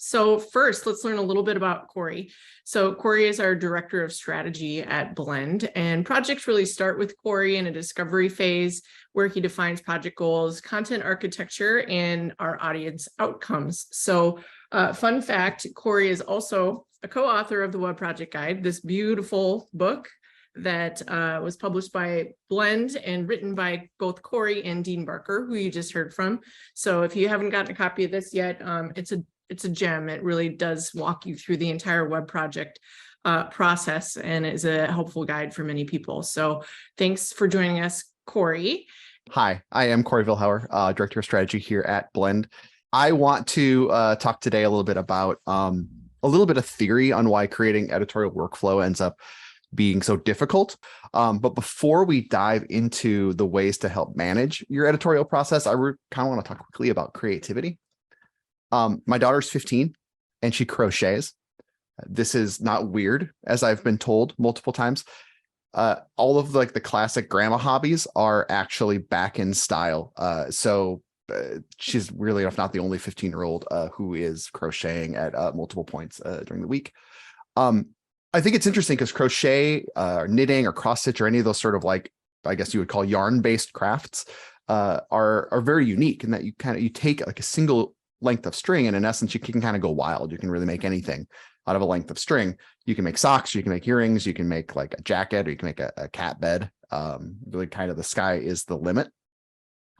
So first, let's learn a little bit about Corey. So Corey is our director of strategy at Blend, and projects really start with Corey in a discovery phase where he defines project goals, content architecture, and our audience outcomes. So fun fact, Corey is also a co-author of the Web Project Guide, this beautiful book that was published by Blend and written by both Corey and Dean Barker, who you just heard from. So if you haven't gotten a copy of this yet, it's a gem. It really does walk you through the entire web project process and is a helpful guide for many people. So thanks for joining us, Corey. Hi, I am Corey Vilhauer, Director of Strategy here at Blend. I want to talk today a little bit about a little bit of theory on why creating editorial workflow ends up being so difficult. But before we dive into the ways to help manage your editorial process, I kind of want to talk quickly about creativity. My daughter's 15 and she crochets. This is not weird, as I've been told multiple times. All of the classic grandma hobbies are actually back in style. So she's really, if not the only 15-year-old who is crocheting at multiple points during the week. I think it's interesting because crochet or knitting or cross stitch or any of those sort of I guess you would call yarn-based crafts are very unique in that you take a single length of string, and in essence, you can kind of go wild. You can really make anything out of a length of string. You can make socks, you can make earrings, you can make a jacket, or you can make a cat bed. Really kind of the sky is the limit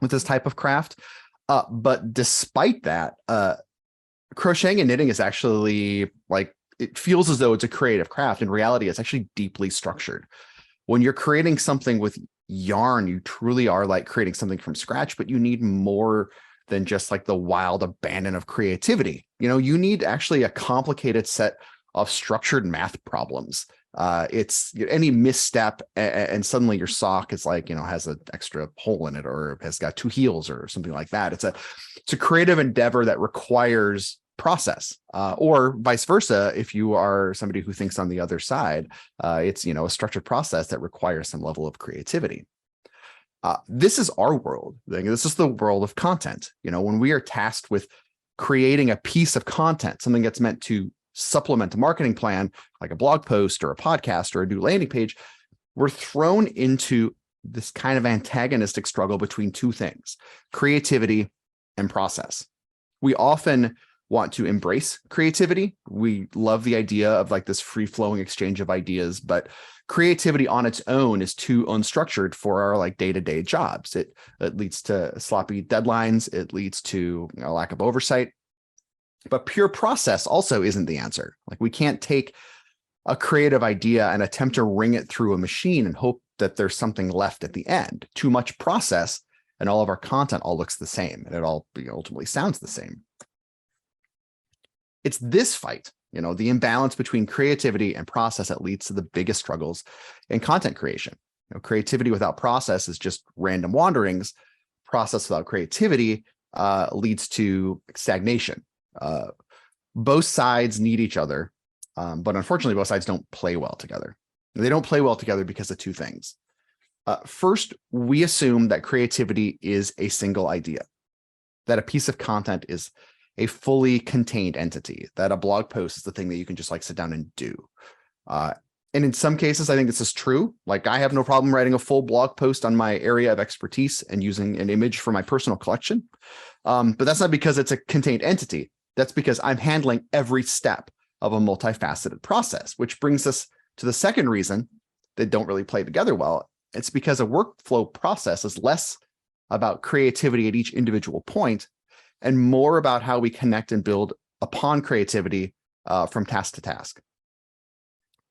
with this type of craft. But despite that, crocheting and knitting is actually it feels as though it's a creative craft. In reality, it's actually deeply structured. When you're creating something with yarn, you truly are creating something from scratch, but you need more than just the wild abandon of creativity. You need actually a complicated set of structured math problems. It's any misstep and suddenly your sock is has an extra hole in it or has got two heels or something like that. It's a creative endeavor that requires process, or vice versa. If you are somebody who thinks on the other side, it's a structured process that requires some level of creativity. This is our world. This is the world of content. When we are tasked with creating a piece of content, something that's meant to supplement a marketing plan, like a blog post or a podcast or a new landing page, we're thrown into this kind of antagonistic struggle between two things: creativity and process. We often want to embrace creativity. We love the idea of this free-flowing exchange of ideas, but creativity on its own is too unstructured for our day-to-day jobs. It leads to sloppy deadlines. It leads to a lack of oversight. But pure process also isn't the answer. We can't take a creative idea and attempt to wring it through a machine and hope that there's something left at the end. Too much process and all of our content all looks the same, and it all ultimately sounds the same. It's this fight, the imbalance between creativity and process, that leads to the biggest struggles in content creation. Creativity without process is just random wanderings. Process without creativity leads to stagnation. Both sides need each other, but unfortunately, both sides don't play well together. They don't play well together because of two things. First, we assume that creativity is a single idea, that a piece of content is a fully contained entity, that a blog post is the thing that you can just sit down and do. And in some cases, I think this is true. I have no problem writing a full blog post on my area of expertise and using an image for my personal collection. But that's not because it's a contained entity. That's because I'm handling every step of a multifaceted process, which brings us to the second reason they don't really play together well. It's because a workflow process is less about creativity at each individual point and more about how we connect and build upon creativity from task to task.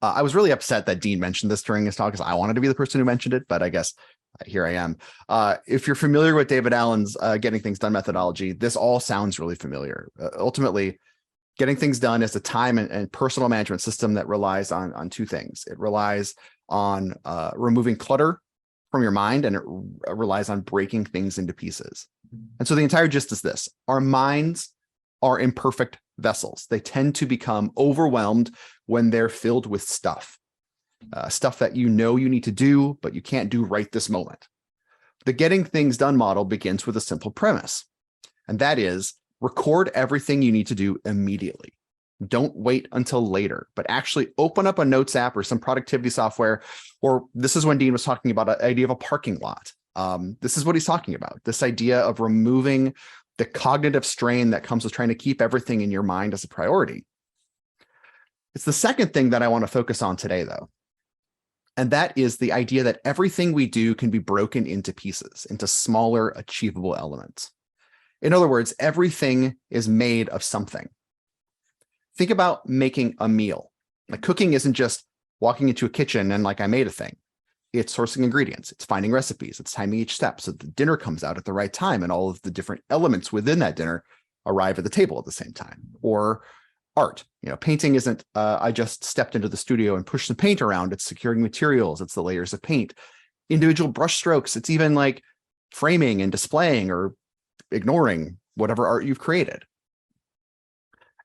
I was really upset that Dean mentioned this during his talk because I wanted to be the person who mentioned it, but I guess here I am. If you're familiar with David Allen's Getting Things Done methodology, this all sounds really familiar. Ultimately, getting things done is a time and personal management system that relies on two things. It relies on removing clutter from your mind, and it relies on breaking things into pieces. And so the entire gist is this: our minds are imperfect vessels. They tend to become overwhelmed when they're filled with stuff that you need to do, but you can't do right this moment. The getting things done model begins with a simple premise, and that is Record everything you need to do immediately. Don't wait until later, but actually open up a notes app or some productivity software. Or this is when Dean was talking about the idea of a parking lot. This is what he's talking about. This idea of removing the cognitive strain that comes with trying to keep everything in your mind as a priority. It's the second thing that I want to focus on today, though. And that is the idea that everything we do can be broken into pieces, into smaller, achievable elements. In other words, everything is made of something. Think about making a meal. Like cooking isn't just walking into a kitchen and like I made a thing. It's sourcing ingredients, it's finding recipes, it's timing each step so the dinner comes out at the right time and all of the different elements within that dinner arrive at the table at the same time. Or art, painting isn't I just stepped into the studio and pushed some paint around. It's securing materials, it's the layers of paint, individual brush strokes. It's even like framing and displaying or ignoring whatever art you've created.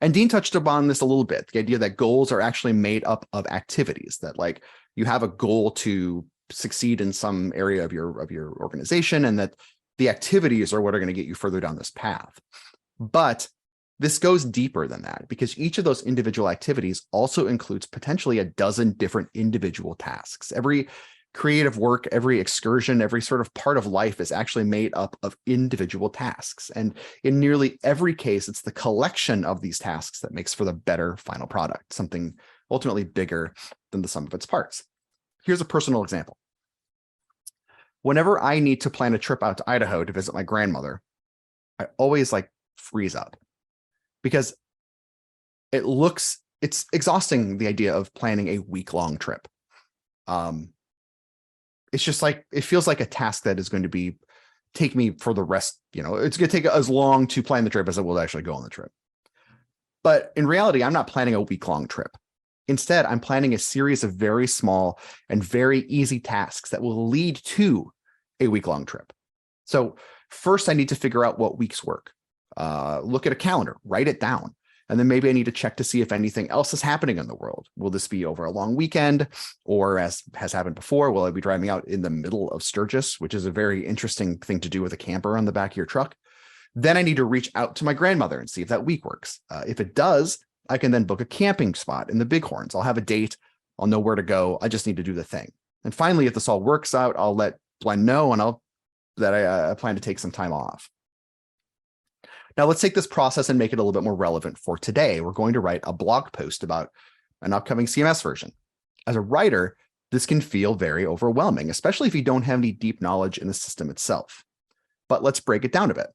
And Dean touched upon this a little bit, the idea that goals are actually made up of activities, that like you have a goal to succeed in some area of your organization, and that the activities are what are going to get you further down this path. But this goes deeper than that, because each of those individual activities also includes potentially a dozen different individual tasks. Every creative work, every excursion, every sort of part of life is actually made up of individual tasks. And in nearly every case, it's the collection of these tasks that makes for the better final product, something ultimately bigger than the sum of its parts. Here's a personal example. Whenever I need to plan a trip out to Idaho to visit my grandmother, I always freeze up, because it's exhausting, the idea of planning a week-long trip. It's just it feels like a task that is going to take me for the rest, it's going to take as long to plan the trip as it will actually go on the trip. But in reality, I'm not planning a week-long trip. Instead, I'm planning a series of very small and very easy tasks that will lead to a week-long trip. So first, I need to figure out what weeks work. Look at a calendar, write it down. And then maybe I need to check to see if anything else is happening in the world. Will this be over a long weekend? Or, as has happened before, will I be driving out in the middle of Sturgis, which is a very interesting thing to do with a camper on the back of your truck? Then I need to reach out to my grandmother and see if that week works. If it does, I can then book a camping spot in the Bighorns. I'll have a date. I'll know where to go. I just need to do the thing. And finally, if this all works out, I'll let Blend know that I plan to take some time off. Now let's take this process and make it a little bit more relevant for today. We're going to write a blog post about an upcoming CMS version. As a writer, this can feel very overwhelming, especially if you don't have any deep knowledge in the system itself. But let's break it down a bit.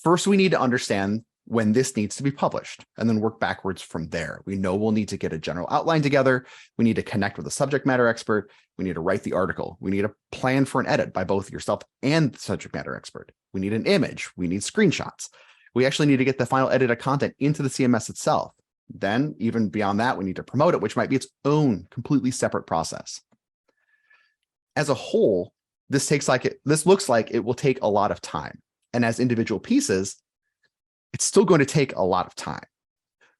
First, we need to understand when this needs to be published, and then work backwards from there. We know we'll need to get a general outline together. We need to connect with a subject matter expert. We need to write the article. We need a plan for an edit by both yourself and the subject matter expert. We need an image. We need screenshots. We actually need to get the final edited content into the CMS itself. Then, even beyond that, we need to promote it, which might be its own completely separate process. As a whole, this looks like it will take a lot of time. And as individual pieces, it's still going to take a lot of time.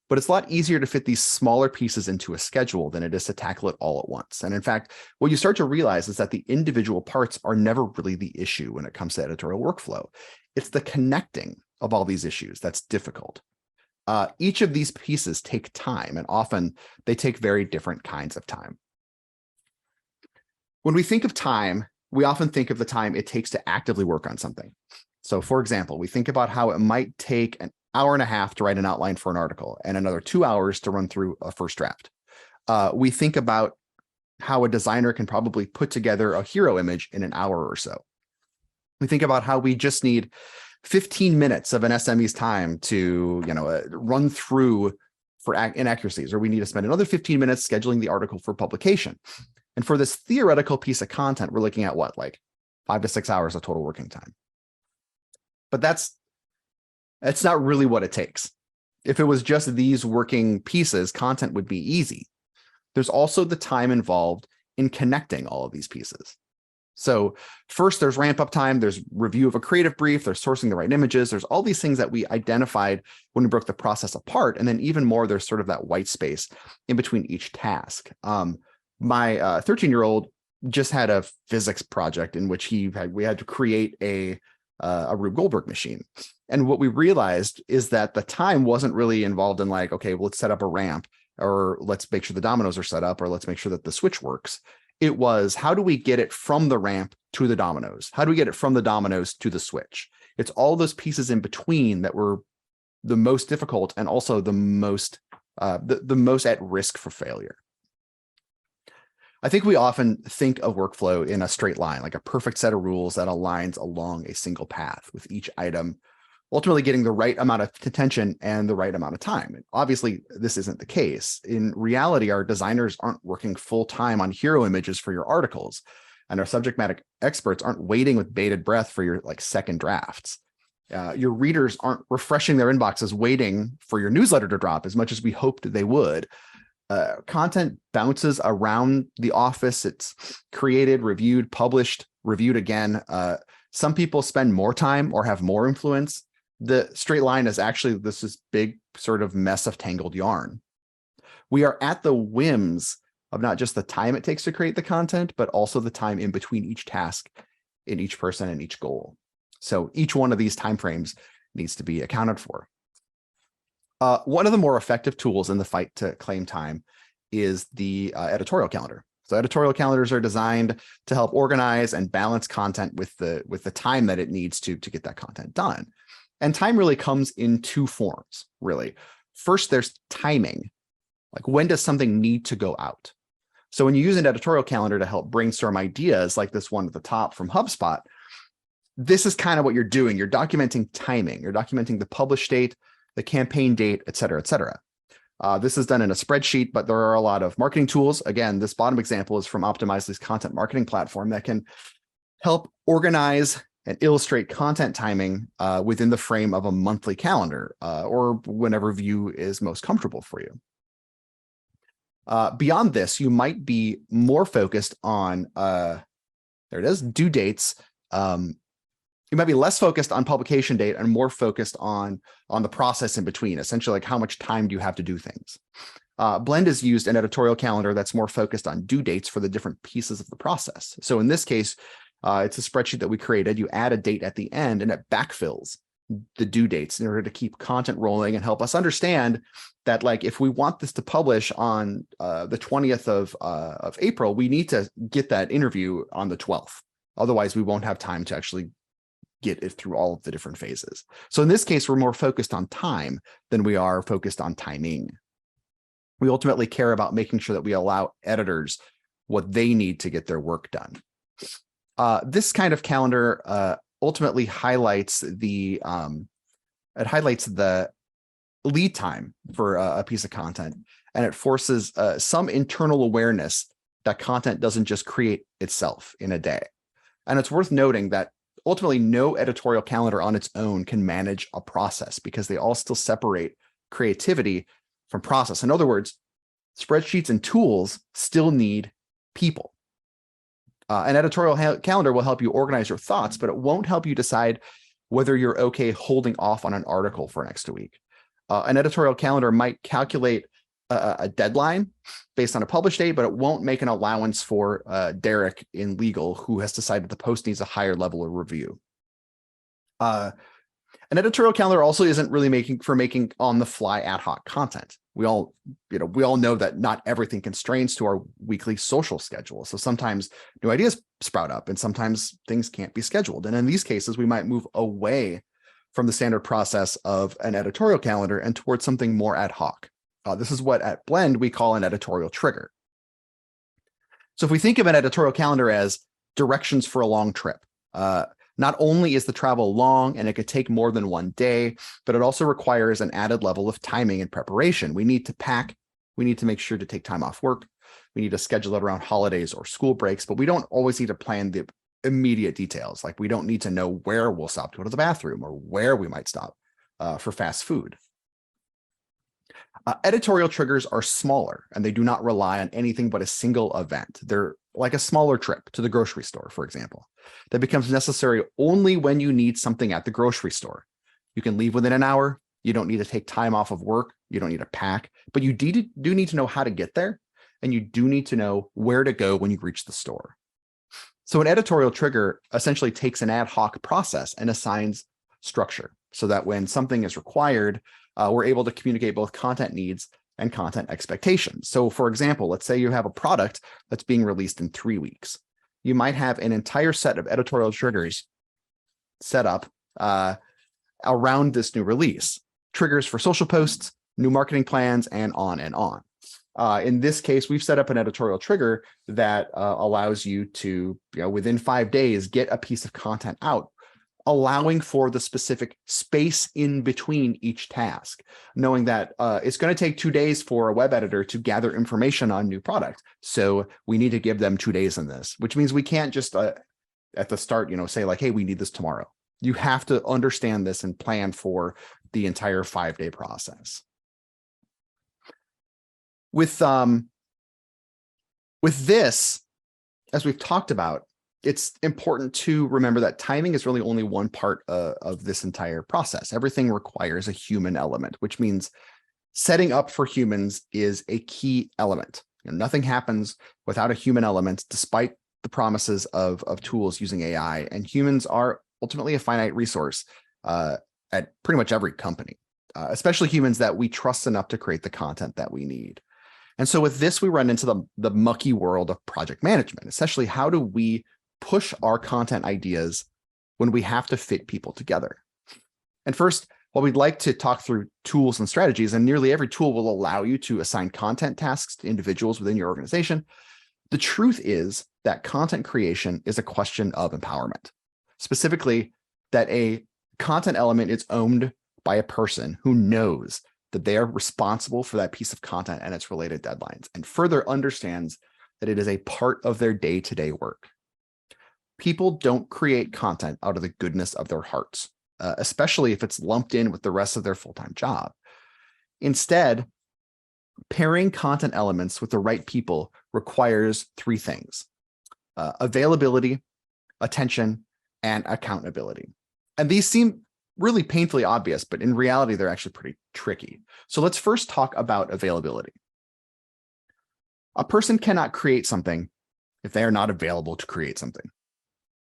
But it's a lot easier to fit these smaller pieces into a schedule than it is to tackle it all at once. And in fact, what you start to realize is that the individual parts are never really the issue when it comes to editorial workflow. It's the connecting of all these issues that's difficult. Each of these pieces take time, and often they take very different kinds of time. When we think of time, we often think of the time it takes to actively work on something. So for example, we think about how it might take an hour and a half to write an outline for an article and another 2 hours to run through a first draft. We think about how a designer can probably put together a hero image in an hour or so. We think about how we just need 15 minutes of an SME's time to, run through for inaccuracies, or we need to spend another 15 minutes scheduling the article for publication. And for this theoretical piece of content, we're looking at 5 to 6 hours of total working time. But that's not really what it takes. If it was just these working pieces, content would be easy. There's also the time involved in connecting all of these pieces. So first, there's ramp up time, there's review of a creative brief, there's sourcing the right images, there's all these things that we identified when we broke the process apart. And then even more, there's sort of that white space in between each task. My 13-year-old just had a physics project in which we had to create a Rube Goldberg machine. And what we realized is that the time wasn't really involved in like, okay, well, let's set up a ramp, or let's make sure the dominoes are set up, or let's make sure that the switch works. It was, how do we get it from the ramp to the dominoes? How do we get it from the dominoes to the switch? It's all those pieces in between that were the most difficult and also the most at risk for failure. I think we often think of workflow in a straight line, like a perfect set of rules that aligns along a single path, with each item ultimately getting the right amount of attention and the right amount of time. And obviously, this isn't the case. In reality, our designers aren't working full time on hero images for your articles, and our subject matter experts aren't waiting with bated breath for your like second drafts. Your readers aren't refreshing their inboxes waiting for your newsletter to drop as much as we hoped they would. Content bounces around the office. It's created, reviewed, published, reviewed again. Some people spend more time or have more influence. The straight line is actually this big sort of mess of tangled yarn. We are at the whims of not just the time it takes to create the content, but also the time in between each task in each person and each goal. So each one of these timeframes needs to be accounted for. One of the more effective tools in the fight to claim time is the editorial calendar. So editorial calendars are designed to help organize and balance content with the time that it needs to get that content done. And time really comes in two forms, really. First, there's timing. Like, when does something need to go out? So when you use an editorial calendar to help brainstorm ideas like this one at the top from HubSpot, this is kind of what you're doing. You're documenting timing. You're documenting the publish date, the campaign date, et cetera, et cetera. This is done in a spreadsheet, but there are a lot of marketing tools. Again, this bottom example is from Optimizely's content marketing platform that can help organize and illustrate content timing within the frame of a monthly calendar or whenever view is most comfortable for you. Beyond this, you might be more focused on, there it is, due dates. You might be less focused on publication date and more focused on the process in between, essentially like how much time do you have to do things. Blend has used an editorial calendar that's more focused on due dates for the different pieces of the process. So in this case, it's a spreadsheet that we created. You add a date at the end and it backfills the due dates in order to keep content rolling and help us understand that, like, if we want this to publish on the 20th of April, we need to get that interview on the 12th. Otherwise, we won't have time to actually get it through all of the different phases. So in this case, we're more focused on time than we are focused on timing. We ultimately care about making sure that we allow editors what they need to get their work done. This kind of calendar ultimately highlights the lead time for a piece of content, and it forces some internal awareness that content doesn't just create itself in a day. And it's worth noting that ultimately no editorial calendar on its own can manage a process because they all still separate creativity from process. In other words, spreadsheets and tools still need people. An editorial calendar will help you organize your thoughts, but it won't help you decide whether you're okay holding off on an article for next week. An editorial calendar might calculate a deadline based on a publish date, but it won't make an allowance for Derek in legal, who has decided the post needs a higher level of review. An editorial calendar also isn't really making on the fly ad hoc content. We all know that not everything constrains to our weekly social schedule. So sometimes new ideas sprout up and sometimes things can't be scheduled. And in these cases, we might move away from the standard process of an editorial calendar and towards something more ad hoc. This is what at Blend we call an editorial trigger. So if we think of an editorial calendar as directions for a long trip, not only is the travel long and it could take more than one day, but it also requires an added level of timing and preparation. We need to pack. We need to make sure to take time off work. We need to schedule it around holidays or school breaks, but we don't always need to plan the immediate details. Like, we don't need to know where we'll stop to go to the bathroom or where we might stop for fast food. Editorial triggers are smaller and they do not rely on anything but a single event. They're like a smaller trip to the grocery store, for example, that becomes necessary only when you need something at the grocery store. You can leave within an hour. You don't need to take time off of work. You don't need to pack, but you do need to know how to get there, and you do need to know where to go when you reach the store. So an editorial trigger essentially takes an ad hoc process and assigns structure. so that when something is required, we're able to communicate both content needs and content expectations. So for example, let's say you have a product that's being released in 3 weeks. You might have an entire set of editorial triggers set up around this new release. Triggers for social posts, new marketing plans, and on and on. In this case, we've set up an editorial trigger that allows you to, within 5 days, get a piece of content out, allowing for the specific space in between each task, knowing that it's going to take 2 days for a web editor to gather information on new product. So we need to give them 2 days in this, which means we can't just at the start, say like, hey, we need this tomorrow. You have to understand this and plan for the entire 5-day process. With this, as we've talked about, it's important to remember that timing is really only one part of this entire process. Everything requires a human element, which means setting up for humans is a key element. Nothing happens without a human element, despite the promises of tools using AI, and humans are ultimately a finite resource at pretty much every company, especially humans that we trust enough to create the content that we need. And so with this, we run into the mucky world of project management. Essentially, how do we push our content ideas when we have to fit people together? And first, while we'd like to talk through tools and strategies, and nearly every tool will allow you to assign content tasks to individuals within your organization, the truth is that content creation is a question of empowerment. Specifically, that a content element is owned by a person who knows that they are responsible for that piece of content and its related deadlines, and further understands that it is a part of their day-to-day work. People don't create content out of the goodness of their hearts, especially if it's lumped in with the rest of their full-time job. Instead, pairing content elements with the right people requires 3 things: availability, attention, and accountability. And these seem really painfully obvious, but in reality, they're actually pretty tricky. So let's first talk about availability. A person cannot create something if they are not available to create something.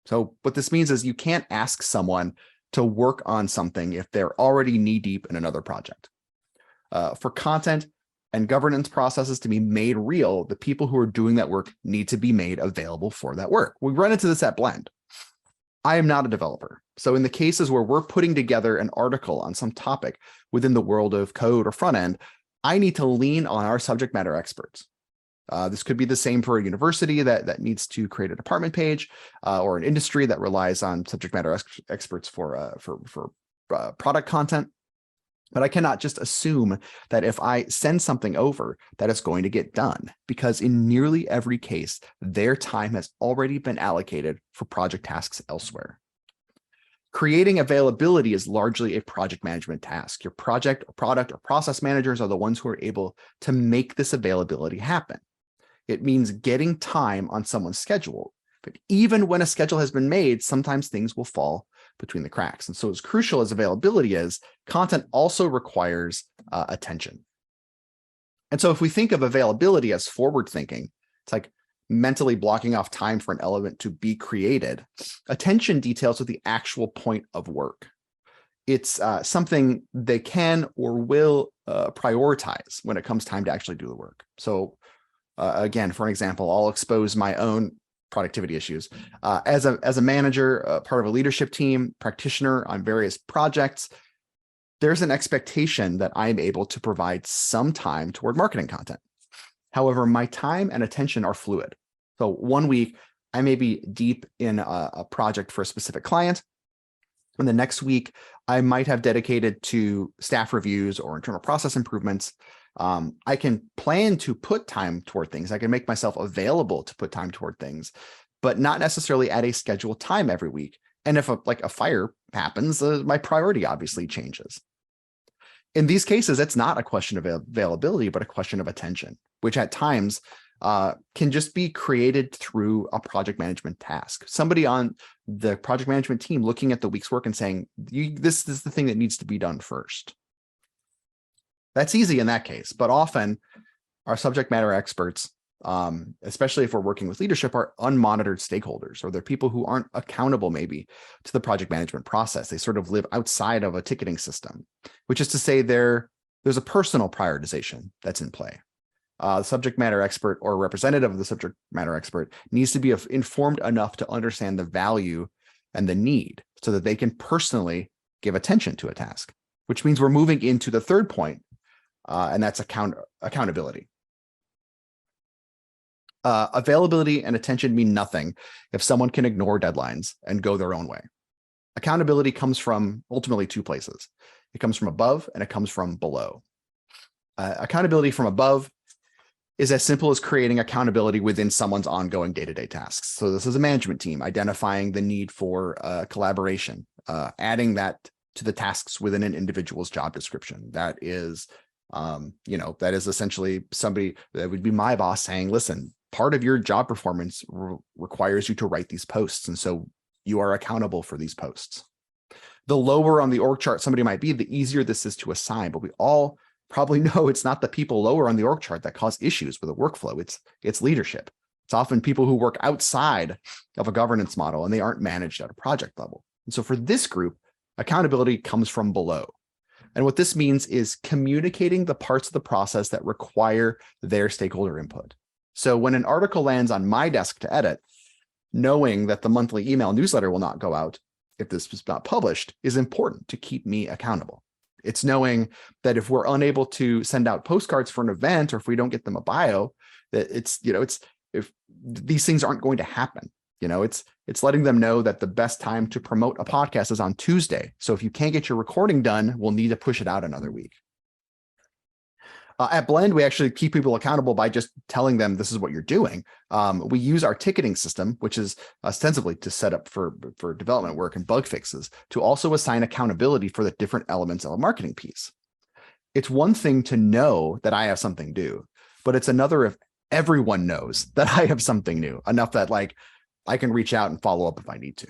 So what this means is you can't ask someone to work on something if they're already knee-deep in another project. For content and governance processes to be made real, the people who are doing that work need to be made available for that work. We run into this at Blend. I am not a developer. So in the cases where we're putting together an article on some topic within the world of code or front end, I need to lean on our subject matter experts. This could be the same for a university that needs to create a department page, or an industry that relies on subject matter experts for product content. But I cannot just assume that if I send something over, that it's going to get done, because in nearly every case, their time has already been allocated for project tasks elsewhere. Creating availability is largely a project management task. Your project or product or process managers are the ones who are able to make this availability happen. It means getting time on someone's schedule. But even when a schedule has been made, sometimes things will fall between the cracks. And so as crucial as availability is, content also requires attention. And so if we think of availability as forward thinking, it's like mentally blocking off time for an element to be created. Attention details with the actual point of work. It's something they can or will prioritize when it comes time to actually do the work. So again, for an example, I'll expose my own productivity issues. As a manager, part of a leadership team, practitioner on various projects, there's an expectation that I'm able to provide some time toward marketing content. However, my time and attention are fluid. So 1 week, I may be deep in a project for a specific client. And the next week, I might have dedicated to staff reviews or internal process improvements. I can plan to put time toward things. I can make myself available to put time toward things, but not necessarily at a scheduled time every week. And if a fire happens, my priority obviously changes. In these cases, it's not a question of availability, but a question of attention, which at times can just be created through a project management task. Somebody on the project management team looking at the week's work and saying, this is the thing that needs to be done first. That's easy in that case, but often our subject matter experts especially if we're working with leadership, are unmonitored stakeholders, or they're people who aren't accountable maybe to the project management process. They sort of live outside of a ticketing system, which is to say there's a personal prioritization that's in play. The subject matter expert or representative of the subject matter expert needs to be informed enough to understand the value and the need so that they can personally give attention to a task, which means we're moving into the third point, and that's accountability. Availability and attention mean nothing if someone can ignore deadlines and go their own way. Accountability comes from ultimately two places. It comes from above and it comes from below. Accountability from above is as simple as creating accountability within someone's ongoing day-to-day tasks. So this is a management team identifying the need for collaboration, adding that to the tasks within an individual's job description. That is, that is essentially somebody that would be my boss saying, listen, part of your job performance requires you to write these posts. And so you are accountable for these posts. The lower on the org chart somebody might be, the easier this is to assign, but we all probably know it's not the people lower on the org chart that cause issues with a workflow. It's leadership. It's often people who work outside of a governance model and they aren't managed at a project level. And so for this group, accountability comes from below. And what this means is communicating the parts of the process that require their stakeholder input. So when an article lands on my desk to edit, knowing that the monthly email newsletter will not go out if this is not published is important to keep me accountable. It's knowing that if we're unable to send out postcards for an event, or if we don't get them a bio, that if these things aren't going to happen. It's letting them know that the best time to promote a podcast is on Tuesday. So if you can't get your recording done, we'll need to push it out another week. At Blend, we actually keep people accountable by just telling them this is what you're doing. We use our ticketing system, which is ostensibly to set up for development work and bug fixes, to also assign accountability for the different elements of a marketing piece. It's one thing to know that I have something due, but it's another if everyone knows that I have something new, enough that I can reach out and follow up if I need to.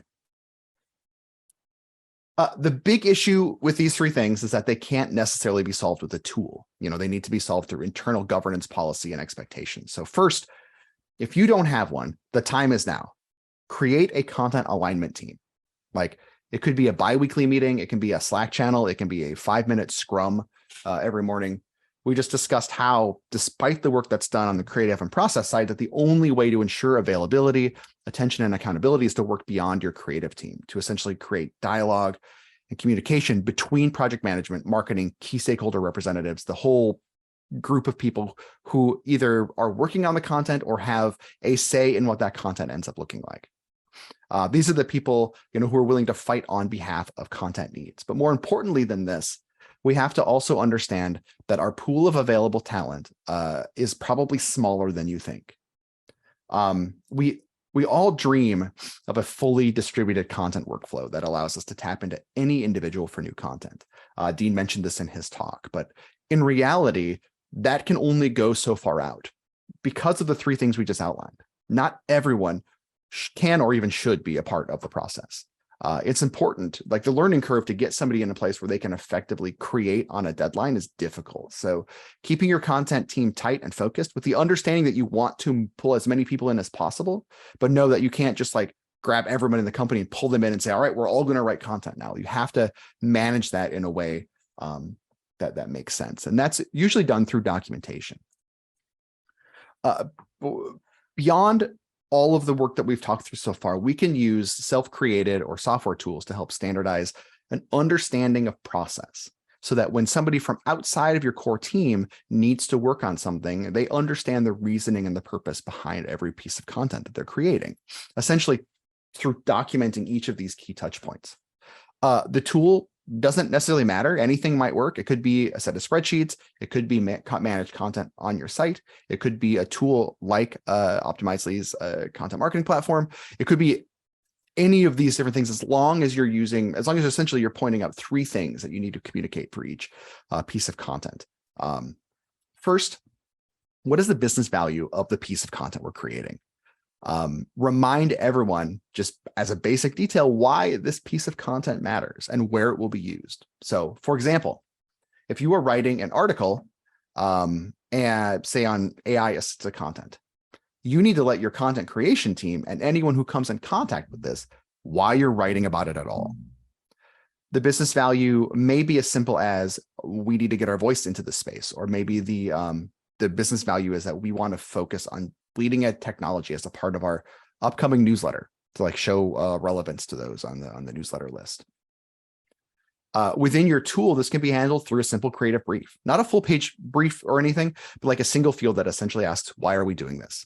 The big issue with these three things is that they can't necessarily be solved with a tool. They need to be solved through internal governance policy and expectations. So first, if you don't have one, the time is now. Create a content alignment team. It could be a bi-weekly meeting. It can be a Slack channel. It can be a 5-minute scrum every morning. We just discussed how, despite the work that's done on the creative and process side, that the only way to ensure availability, attention, and accountability is to work beyond your creative team, to essentially create dialogue and communication between project management, marketing, key stakeholder representatives, the whole group of people who either are working on the content or have a say in what that content ends up looking like. These are the people who are willing to fight on behalf of content needs. But more importantly than this, we have to also understand that our pool of available talent is probably smaller than you think. We all dream of a fully distributed content workflow that allows us to tap into any individual for new content. Dean mentioned this in his talk, but in reality, that can only go so far out because of the three things we just outlined. Not everyone can or even should be a part of the process. It's important, the learning curve to get somebody in a place where they can effectively create on a deadline is difficult. So keeping your content team tight and focused with the understanding that you want to pull as many people in as possible, but know that you can't just grab everyone in the company and pull them in and say, all right, we're all going to write content now. You have to manage that in a way that makes sense. And that's usually done through documentation. Beyond all of the work that we've talked through so far, we can use self-created or software tools to help standardize an understanding of process so that when somebody from outside of your core team needs to work on something, they understand the reasoning and the purpose behind every piece of content that they're creating, essentially through documenting each of these key touch points. The tool doesn't necessarily matter. Anything might work. It could be a set of spreadsheets. It could be managed content on your site. It could be a tool like Optimizely's content marketing platform. It could be any of these different things, as long as essentially you're pointing out three things that you need to communicate for each piece of content. First, what is the business value of the piece of content we're creating? Remind everyone, just as a basic detail, why this piece of content matters and where it will be used. So, for example, if you are writing an article and say on AI assisted content, You need to let your content creation team and anyone who comes in contact with this why you're writing about it at all. The business value may be as simple as we need to get our voice into the space, or maybe the business value is that we want to focus on bleeding edge technology as a part of our upcoming newsletter to like show relevance to those on the newsletter list. Within your tool, this can be handled through a simple creative brief, not a full page brief or anything, but like a single field that essentially asks, why are we doing this?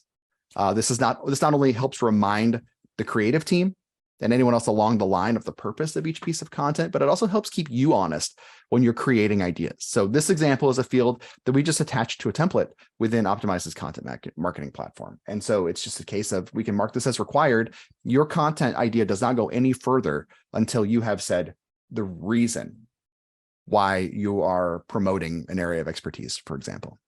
This not only helps remind the creative team and anyone else along the line of the purpose of each piece of content, but it also helps keep you honest when you're creating ideas. So this example is a field that we just attached to a template within Optimize's content marketing platform. And so it's just a case of, we can mark this as required. Your content idea does not go any further until you have said the reason why you are promoting an area of expertise, for example.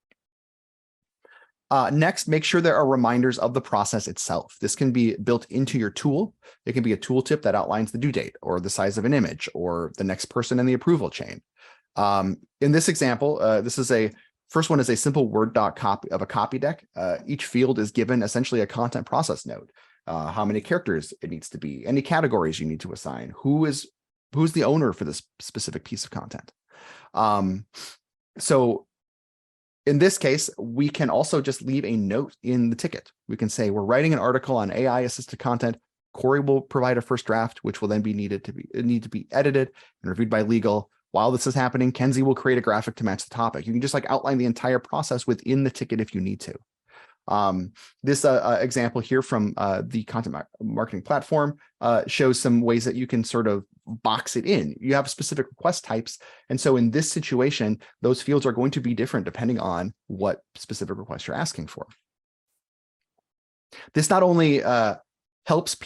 Next, make sure there are reminders of the process itself. This can be built into your tool. It can be a tooltip that outlines the due date or the size of an image or the next person in the approval chain. In this example, first one is a simple Word doc copy of a copy deck. Each field is given essentially a content process node, how many characters it needs to be, any categories you need to assign, who's the owner for this specific piece of content. So in this case, we can also just leave a note in the ticket. We can say, we're writing an article on AI assisted content. Corey will provide a first draft, which will then need to be edited and reviewed by legal. While this is happening, Kenzie will create a graphic to match the topic. You can just like outline the entire process within the ticket if you need to. This example here from the content marketing platform shows some ways that you can sort of box it in. You have specific request types. And so in this situation, those fields are going to be different depending on what specific request you're asking for. This not only helps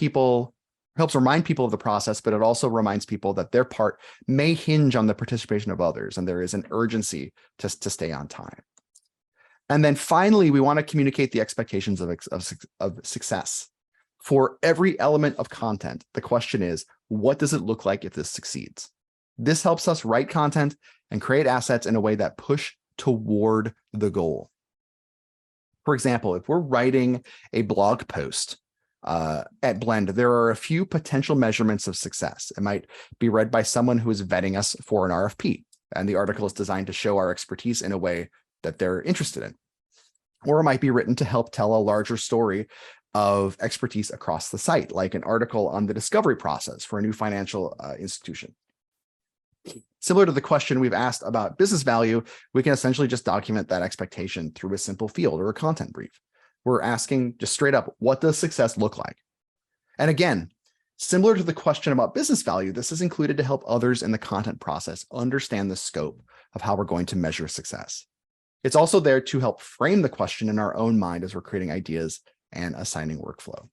remind people of the process, but it also reminds people that their part may hinge on the participation of others, and there is an urgency to stay on time. And then finally, we want to communicate the expectations of success. For every element of content, the question is, what does it look like if this succeeds? This helps us write content and create assets in a way that push toward the goal. For example, if we're writing a blog post at Blend, there are a few potential measurements of success. It might be read by someone who is vetting us for an RFP, and the article is designed to show our expertise in a way that they're interested in. Or it might be written to help tell a larger story of expertise across the site, like an article on the discovery process for a new financial institution. Similar to the question we've asked about business value, we can essentially just document that expectation through a simple field or a content brief. We're asking just straight up, what does success look like? And again, similar to the question about business value, this is included to help others in the content process understand the scope of how we're going to measure success. It's also there to help frame the question in our own mind as we're creating ideas and assigning workflow.